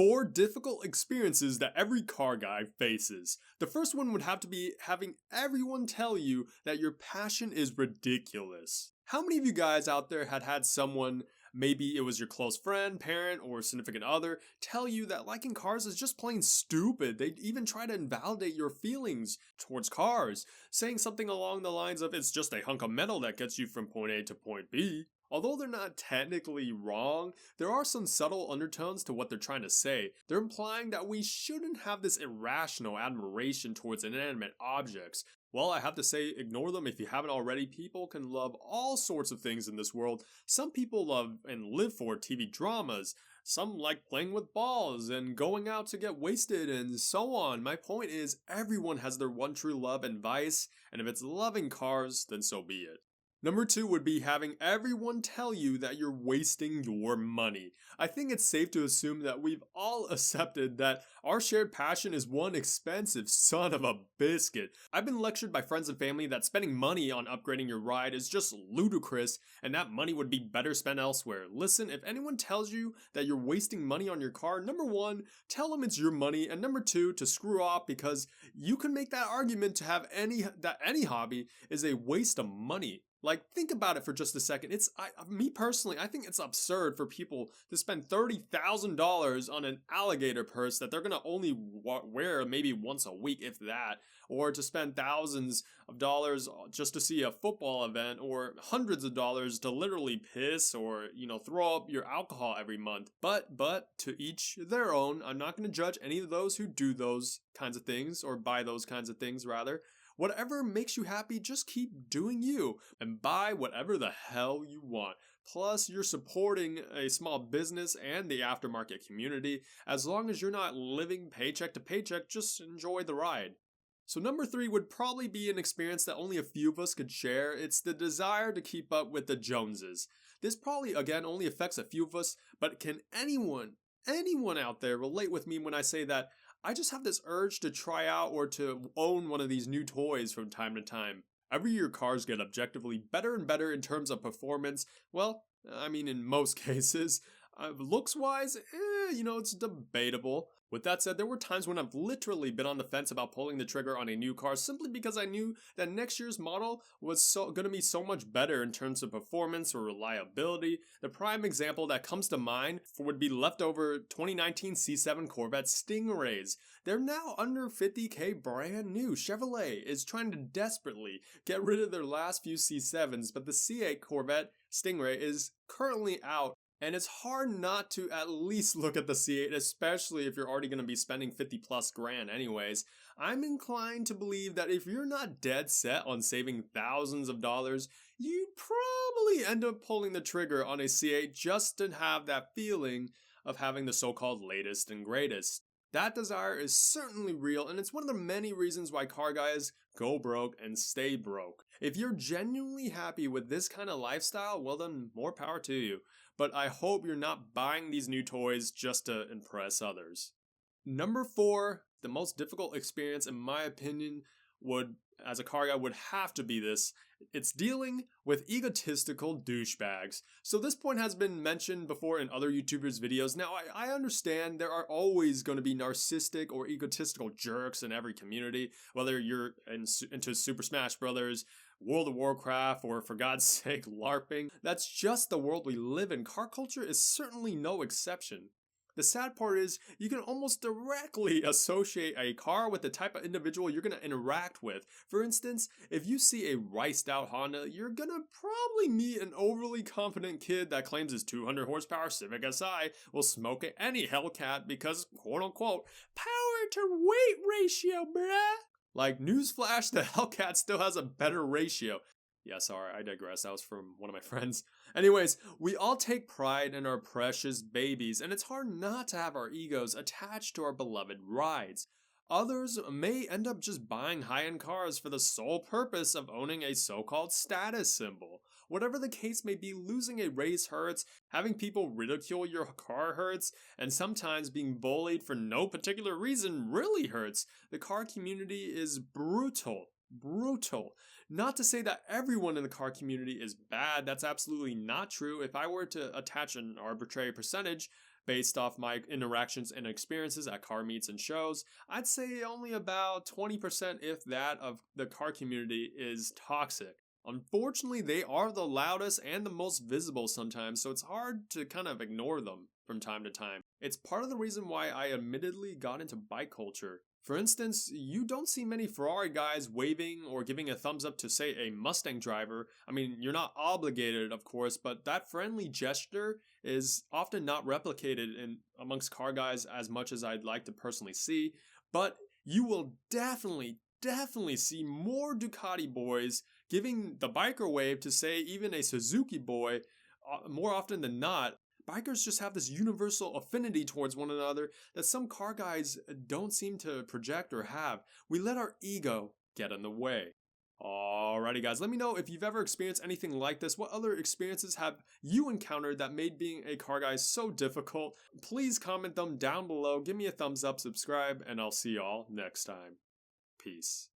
4 difficult experiences that every car guy faces. The first one would have to be having everyone tell you that your passion is ridiculous. How many of you guys out there had someone, maybe it was your close friend, parent, or significant other, tell you that liking cars is just plain stupid? They even try to invalidate your feelings towards cars, saying something along the lines of, it's just a hunk of metal that gets you from point A to point B. Although they're not technically wrong, there are some subtle undertones to what they're trying to say. They're implying that we shouldn't have this irrational admiration towards inanimate objects. Well, I have to say, ignore them if you haven't already. People can love all sorts of things in this world. Some people love and live for TV dramas. Some like playing with balls and going out to get wasted and so on. My point is, everyone has their one true love and vice, and if it's loving cars, then so be it. Number 2 would be having everyone tell you that you're wasting your money. I think it's safe to assume that we've all accepted that our shared passion is one expensive son of a biscuit. I've been lectured by friends and family that spending money on upgrading your ride is just ludicrous and that money would be better spent elsewhere. Listen, if anyone tells you that you're wasting money on your car, number 1, tell them it's your money, and number 2, to screw off, because you can make that argument to have any hobby is a waste of money. Like, think about it for just a second. Me personally, I think it's absurd for people to spend $30,000 on an alligator purse that they're gonna only wear maybe once a week, if that, or to spend thousands of dollars just to see a football event, or hundreds of dollars to literally piss or, throw up your alcohol every month. But to each their own. I'm not gonna judge any of those who do those kinds of things, or buy those kinds of things rather. Whatever makes you happy, just keep doing you and buy whatever the hell you want. Plus, you're supporting a small business and the aftermarket community. As long as you're not living paycheck to paycheck, just enjoy the ride. So number 3 would probably be an experience that only a few of us could share. It's the desire to keep up with the Joneses. This probably, again, only affects a few of us, but can anyone out there relate with me when I say that I just have this urge to try out or to own one of these new toys from time to time? Every year cars get objectively better and better in terms of performance. Well, I mean in most cases. Looks wise, it's debatable. With that said, there were times when I've literally been on the fence about pulling the trigger on a new car simply because I knew that next year's model was going to be so much better in terms of performance or reliability. The prime example that comes to mind would be leftover 2019 C7 Corvette Stingrays. They're now under $50,000 brand new. Chevrolet is trying to desperately get rid of their last few C7s, but the C8 Corvette Stingray is currently out. And it's hard not to at least look at the C8, especially if you're already going to be spending 50 plus grand anyways. I'm inclined to believe that if you're not dead set on saving thousands of dollars, you'd probably end up pulling the trigger on a C8 just to have that feeling of having the so-called latest and greatest. That desire is certainly real, and it's one of the many reasons why car guys go broke and stay broke. If you're genuinely happy with this kind of lifestyle, well then, more power to you. But I hope you're not buying these new toys just to impress others. Number 4, the most difficult experience in my opinion as a car guy would have to be this. It's dealing with egotistical douchebags. So this point has been mentioned before in other YouTubers' videos. Now, I understand there are always going to be narcissistic or egotistical jerks in every community, whether you're into Super Smash Brothers, World of Warcraft, or for God's sake, LARPing. That's just the world we live in. Car culture is certainly no exception. The sad part is, you can almost directly associate a car with the type of individual you're going to interact with. For instance, if you see a riced out Honda, you're going to probably meet an overly confident kid that claims his 200 horsepower Civic Si will smoke at any Hellcat because, quote unquote, power to weight ratio, bruh. Like, newsflash, the Hellcat still has a better ratio. Yeah, sorry, I digress. That was from one of my friends. Anyways, we all take pride in our precious babies, and it's hard not to have our egos attached to our beloved rides. Others may end up just buying high-end cars for the sole purpose of owning a so-called status symbol. Whatever the case may be, losing a race hurts, having people ridicule your car hurts, and sometimes being bullied for no particular reason really hurts. The car community is brutal. Not to say that everyone in the car community is bad, that's absolutely not true. If I were to attach an arbitrary percentage, based off my interactions and experiences at car meets and shows, I'd say only about 20%, if that, of the car community is toxic. Unfortunately, they are the loudest and the most visible sometimes, so it's hard to kind of ignore them from time to time. It's part of the reason why I admittedly got into bike culture. For instance, you don't see many Ferrari guys waving or giving a thumbs up to, say, a Mustang driver. I mean, you're not obligated, of course, but that friendly gesture is often not replicated in amongst car guys as much as I'd like to personally see. But you will definitely see more Ducati boys giving the biker wave to, say, even a Suzuki boy more often than not. Bikers just have this universal affinity towards one another that some car guys don't seem to project or have. We let our ego get in the way. Alrighty guys, let me know if you've ever experienced anything like this. What other experiences have you encountered that made being a car guy so difficult? Please comment them down below, give me a thumbs up, subscribe, and I'll see y'all next time. Peace.